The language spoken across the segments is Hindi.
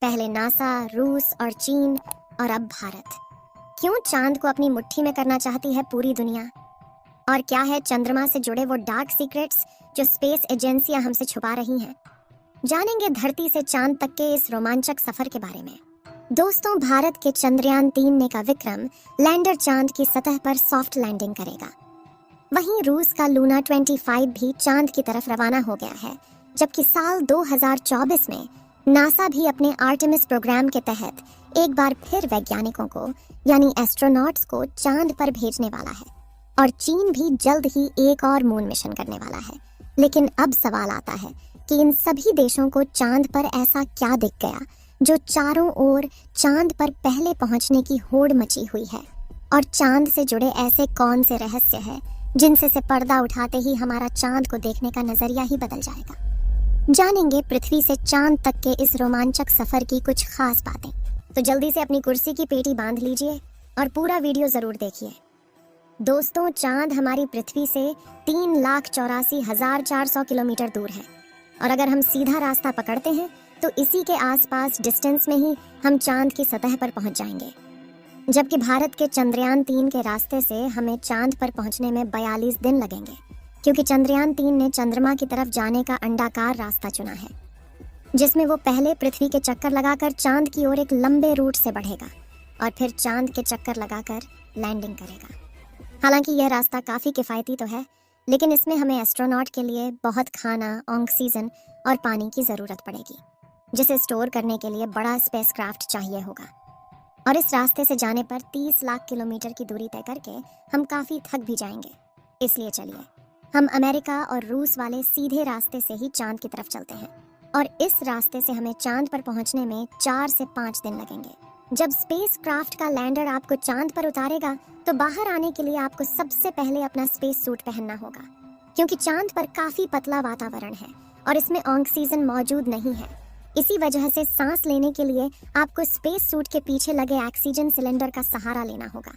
पहले नासा, रूस और चीन और अब भारत। क्यों चांद को अपनी मुट्ठी में करना चाहती है पूरी दुनिया? और क्या है चंद्रमा से जुड़े वो डार्क सीक्रेट्स जो स्पेस एजेंसियां हमसे छुपा रही हैं? जानेंगे धरती से चांद तक के इस रोमांचक सफर के बारे में। दोस्तों, भारत के चंद्रयान-3 ने का विक्रम लैंडर चांद की सतह पर सॉफ्ट लैंडिंग करेगा। वहीं रूस का लूना 25 भी चांद की तरफ रवाना हो गया है, जबकि साल 2024 में नासा भी अपने आर्टेमिस प्रोग्राम के तहत एक बार फिर वैज्ञानिकों को यानी एस्ट्रोनॉट्स को चांद पर भेजने वाला है। और चीन भी जल्द ही एक और मून मिशन करने वाला है। लेकिन अब सवाल आता है कि इन सभी देशों को चांद पर ऐसा क्या दिख गया जो चारों ओर चांद पर पहले पहुंचने की होड़ मची हुई है? और चांद से जुड़े ऐसे कौन से रहस्य हैं जिनसे से पर्दा उठाते ही हमारा चांद को देखने का नजरिया ही बदल जाएगा? जानेंगे पृथ्वी से चांद तक के इस रोमांचक सफर की कुछ खास बातें। तो जल्दी से अपनी कुर्सी की पेटी बांध लीजिए और पूरा वीडियो जरूर देखिए। दोस्तों, चांद हमारी पृथ्वी से 3,84,400 किलोमीटर दूर है। और अगर हम सीधा रास्ता पकड़ते हैं तो इसी के आसपास डिस्टेंस में ही हम चांद की सतह पर पहुंच जाएंगे। जबकि भारत के चंद्रयान-3 के रास्ते से हमें चांद पर पहुंचने में 42 दिन लगेंगे, क्योंकि चंद्रयान-3 ने चंद्रमा की तरफ जाने का अंडाकार रास्ता चुना है, जिसमें वो पहले पृथ्वी के चक्कर लगाकर चांद की ओर एक लंबे रूट से बढ़ेगा और फिर चांद के चक्कर लगाकर लैंडिंग करेगा। हालांकि यह रास्ता काफ़ी किफ़ायती तो है, लेकिन इसमें हमें एस्ट्रोनॉट के लिए बहुत खाना, ऑक्सीजन और पानी की ज़रूरत पड़ेगी, जिसे स्टोर करने के लिए बड़ा स्पेसक्राफ्ट चाहिए होगा। और इस रास्ते से जाने पर 30 लाख किलोमीटर की दूरी तय करके हम काफ़ी थक भी जाएंगे। इसलिए चलिए हम अमेरिका और रूस वाले सीधे रास्ते से ही चांद की तरफ चलते हैं। और इस रास्ते से हमें चांद पर पहुंचने में 4 से 5 दिन लगेंगे। जब स्पेसक्राफ्ट का लैंडर आपको चांद पर उतारेगा तो बाहर आने के लिए आपको सबसे पहले अपना स्पेस सूट पहनना होगा, क्योंकि चांद पर काफ़ी पतला वातावरण है और इसमें ऑक्सीजन मौजूद नहीं है। इसी वजह से सांस लेने के लिए आपको स्पेस सूट के पीछे लगे ऑक्सीजन सिलेंडर का सहारा लेना होगा।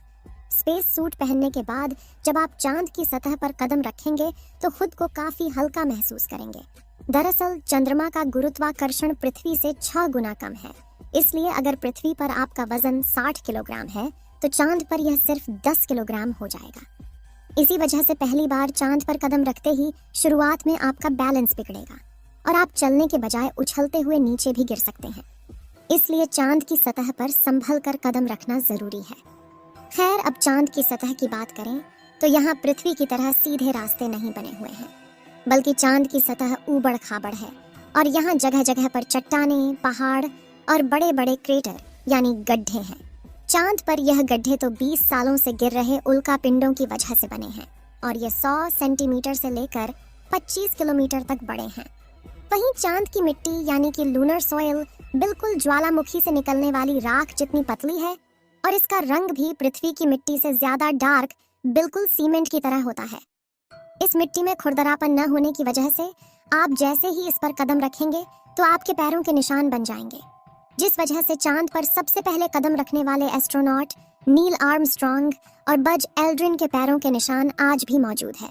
स्पेस सूट पहनने के बाद जब आप चांद की सतह पर कदम रखेंगे तो खुद को काफी हल्का महसूस करेंगे। दरअसल चंद्रमा का गुरुत्वाकर्षण पृथ्वी से 6 गुना कम है, इसलिए अगर पृथ्वी पर आपका वजन 60 किलोग्राम है तो चांद पर यह सिर्फ 10 किलोग्राम हो जाएगा। इसी वजह से पहली बार चांद पर कदम रखते ही शुरुआत में आपका बैलेंस बिगड़ेगा और आप चलने के बजाय उछलते हुए नीचे भी गिर सकते हैं। इसलिए चांद की सतह पर संभल कर कदम रखना जरूरी है। खैर, अब चांद की सतह की बात करें तो यहाँ पृथ्वी की तरह सीधे रास्ते नहीं बने हुए हैं, बल्कि चांद की सतह ऊबड़ खाबड़ है और यहाँ जगह जगह पर चट्टानें, पहाड़ और बड़े बड़े क्रेटर यानी गड्ढे हैं। चांद पर यह गड्ढे तो 20 सालों से गिर रहे उल्का पिंडों की वजह से बने हैं और ये 100 सेंटीमीटर से लेकर 25 किलोमीटर तक बड़े हैं। वहीं चांद की मिट्टी यानी कि लूनर सॉइल बिल्कुल ज्वालामुखी से निकलने वाली राख जितनी पतली है और इसका रंग भी पृथ्वी की मिट्टी से ज्यादा डार्क, बिल्कुल सीमेंट की तरह होता है। इस मिट्टी में खुरदरापन न होने की वजह से आप जैसे ही इस पर कदम रखेंगे तो आपके पैरों के निशान बन जाएंगे, जिस वजह से चांद पर सबसे पहले कदम रखने वाले एस्ट्रोनॉट नील आर्मस्ट्रॉन्ग और बज एल्ड्रिन के पैरों के निशान आज भी मौजूद है।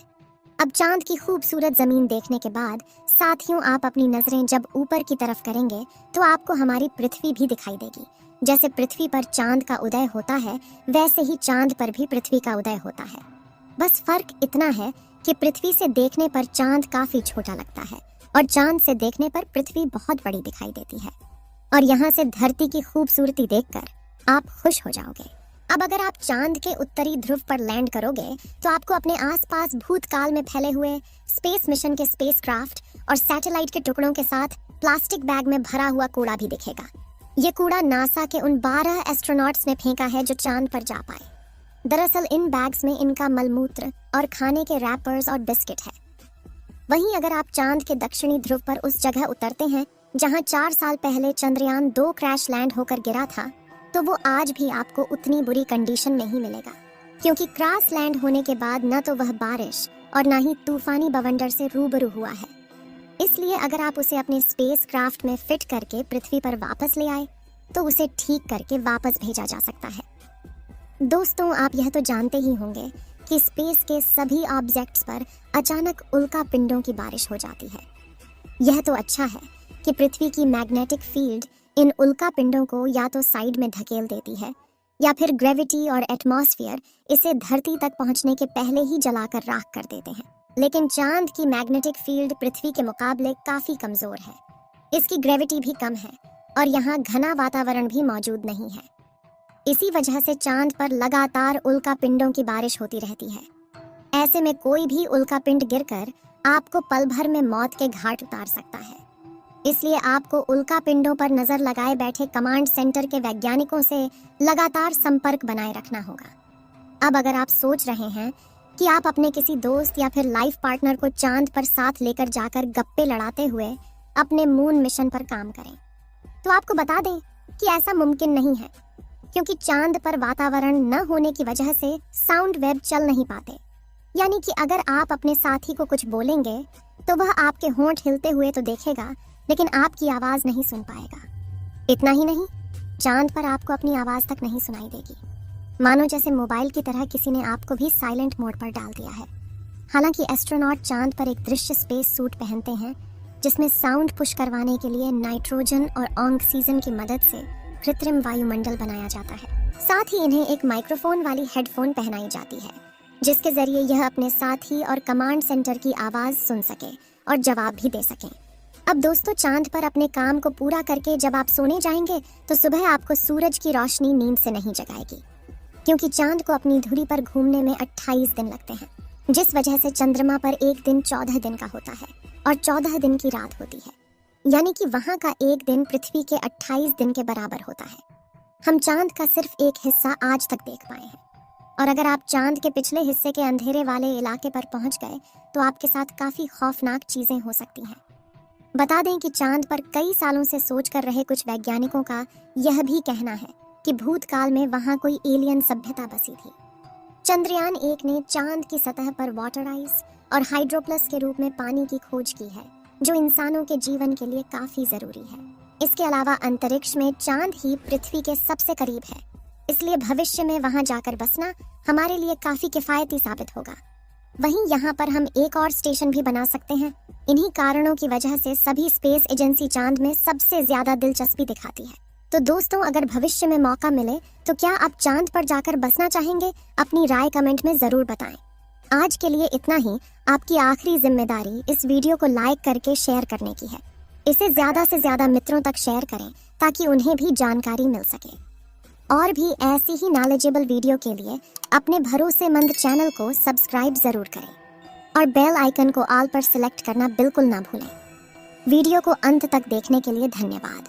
अब चांद की खूबसूरत जमीन देखने के बाद साथियों, आप अपनी नजरें जब ऊपर की तरफ करेंगे तो आपको हमारी पृथ्वी भी दिखाई देगी। जैसे पृथ्वी पर चांद का उदय होता है, वैसे ही चांद पर भी पृथ्वी का उदय होता है। बस फर्क इतना है कि पृथ्वी से देखने पर चांद काफी छोटा लगता है और चांद से देखने पर पृथ्वी बहुत बड़ी दिखाई देती है। और यहाँ से धरती की खूबसूरती देखकर आप खुश हो जाओगे। अब अगर आप चांद के उत्तरी ध्रुव पर लैंड करोगे तो आपको अपने आसपास भूतकाल में फैले हुए स्पेस मिशन के स्पेसक्राफ्ट और सैटेलाइट के टुकड़ों के साथ प्लास्टिक बैग में भरा हुआ कूड़ा भी दिखेगा। ये कूड़ा नासा के उन 12 एस्ट्रोनॉट्स ने फेंका है जो चांद पर जा पाए। दरअसल इन बैग्स में इनका मलमूत्र और खाने के रैपर्स और बिस्किट है। वहीं अगर आप चांद के दक्षिणी ध्रुव पर उस जगह उतरते हैं जहां 4 साल पहले चंद्रयान-2 क्रैश लैंड होकर गिरा था, तो वो आज भी आपको उतनी बुरी कंडीशन में ही मिलेगा, क्योंकि क्रैश लैंड होने के बाद न तो वह बारिश और न ही तूफानी बवंडर से रूबरू हुआ है। इसलिए अगर आप उसे अपने स्पेस क्राफ्ट में फिट करके पृथ्वी पर वापस ले आए तो उसे ठीक करके वापस भेजा जा सकता है। दोस्तों, आप यह तो जानते ही होंगे कि स्पेस के सभी ऑब्जेक्ट्स पर अचानक उल्का पिंडों की बारिश हो जाती है। यह तो अच्छा है कि पृथ्वी की मैग्नेटिक फील्ड इन उल्का पिंडों को या तो साइड में धकेल देती है या फिर ग्रेविटी और एटमॉस्फेयर इसे धरती तक पहुंचने के पहले ही जलाकर राख कर देते हैं। लेकिन चांद की मैग्नेटिक फील्ड पृथ्वी के मुकाबले काफी कमजोर है। इसकी ग्रेविटी भी कम है और यहाँ घना वातावरण भी मौजूद नहीं है। इसी वजह से चांद पर लगातार उल्का पिंडों की बारिश होती रहती है। ऐसे में कोई भी उल्का पिंड गिरकर आपको पल भर में मौत के घाट उतार सकता है। इसलिए आपको उल्का पिंडों पर नजर लगाए बैठे कमांड सेंटर के वैज्ञानिकों से लगातार संपर्क बनाए रखना होगा। अब अगर आप सोच रहे हैं कि आप अपने किसी दोस्त या फिर लाइफ पार्टनर को चांद पर साथ लेकर जाकर गप्पे लड़ाते हुए अपने मून मिशन पर काम करें, तो आपको बता दें कि ऐसा मुमकिन नहीं है, क्योंकि चांद पर वातावरण न होने की वजह से साउंड वेव चल नहीं पाते। यानी कि अगर आप अपने साथी को कुछ बोलेंगे तो वह आपके होंठ हिलते हुए तो देखेगा, लेकिन आपकी आवाज नहीं सुन पाएगा। इतना ही नहीं, चांद पर आपको अपनी आवाज तक नहीं सुनाई देगी, मानो जैसे मोबाइल की तरह किसी ने आपको भी साइलेंट मोड पर डाल दिया है। हालांकि एस्ट्रोनॉट चांद पर एक दृश्य स्पेस सूट पहनते हैं जिसमें साउंड पुश करवाने के लिए नाइट्रोजन और ऑक्सीजन की मदद से कृत्रिम वायुमंडल बनाया जाता है। साथ ही इन्हें एक माइक्रोफोन वाली हेडफोन पहनाई जाती है, जिसके जरिए यह अपने साथी और कमांड सेंटर की आवाज सुन सके और जवाब भी दे सके। अब दोस्तों, चांद पर अपने काम को पूरा करके जब आप सोने जाएंगे तो सुबह आपको सूरज की रोशनी नींद से नहीं जगाएगी, क्योंकि चांद को अपनी धुरी पर घूमने में 28 दिन लगते हैं, जिस वजह से चंद्रमा पर एक दिन 14 दिन का होता है और 14 दिन की रात होती है। यानी कि वहां का एक दिन पृथ्वी के 28 दिन के बराबर होता है। हम चांद का सिर्फ एक हिस्सा आज तक देख पाए हैं, और अगर आप चांद के पिछले हिस्से के अंधेरे वाले इलाके पर पहुंच गए तो आपके साथ काफी खौफनाक चीजें हो सकती हैं। बता दें कि चांद पर कई सालों से सोच कर रहे कुछ वैज्ञानिकों का यह भी कहना है कि भूतकाल में वहां कोई एलियन सभ्यता बसी थी। चंद्रयान 1 ने चांद की सतह पर वाटर आइस और हाइड्रोप्लस के रूप में पानी की खोज की है, जो इंसानों के जीवन के लिए काफी जरूरी है। इसके अलावा अंतरिक्ष में चांद ही पृथ्वी के सबसे करीब है, इसलिए भविष्य में वहां जाकर बसना हमारे लिए काफी किफायती साबित होगा। वहीं यहाँ पर हम एक और स्टेशन भी बना सकते हैं। इन्हीं कारणों की वजह से सभी स्पेस एजेंसी चांद में सबसे ज्यादा दिलचस्पी दिखाती है। तो दोस्तों, अगर भविष्य में मौका मिले तो क्या आप चांद पर जाकर बसना चाहेंगे? अपनी राय कमेंट में जरूर बताएं। आज के लिए इतना ही। आपकी आखिरी जिम्मेदारी इस वीडियो को लाइक करके शेयर करने की है। इसे ज्यादा से ज्यादा मित्रों तक शेयर करें ताकि उन्हें भी जानकारी मिल सके। और भी ऐसी ही नॉलेजेबल वीडियो के लिए अपने भरोसेमंद चैनल को सब्सक्राइब जरूर करें और बेल आइकन को ऑल पर सिलेक्ट करना बिल्कुल ना भूलें। वीडियो को अंत तक देखने के लिए धन्यवाद।